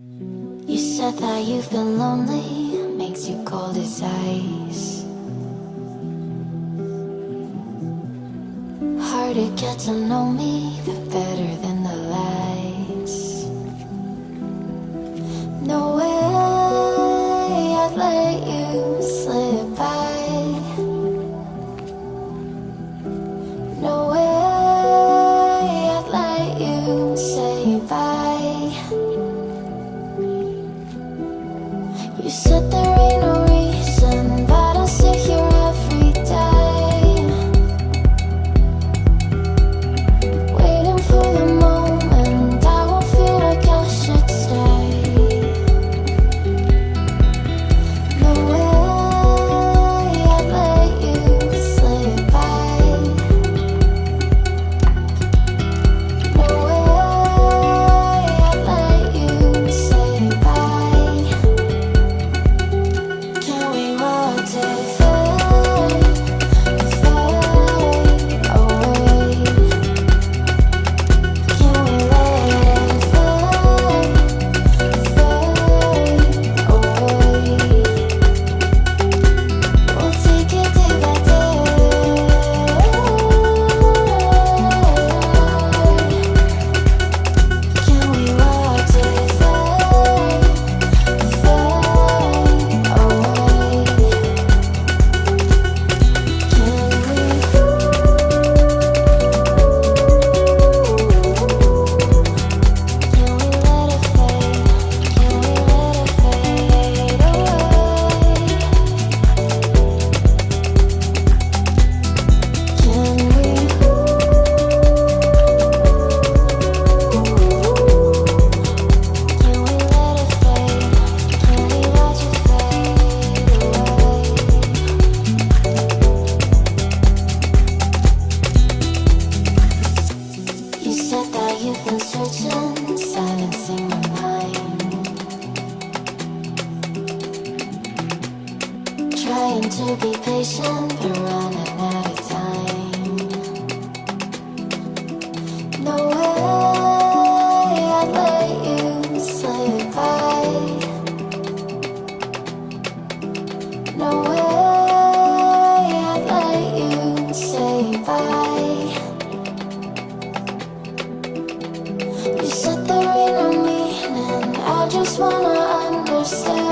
You said that you've been lonely, makes you cold as ice. Hard to get to know me, but better than the lies. No way I'd let you slip by. No way I'd let you say bye. You said there ain't no reason, but I'll sit here every day, waiting for the moment I won't feel like I should stay. No way I'd let you slip by. No way I'd let you say bye. Can we watch it fade, fade away? Can we let it fade, fade away? We'll take it day by day. Can we watch it fade, fade away? You said that you've been searching, silencing my mind, trying to be patient, but running out of time. No way I'd let you slip by. No way I'd let you say bye. You said there ain't no meaning, I just wanna understand.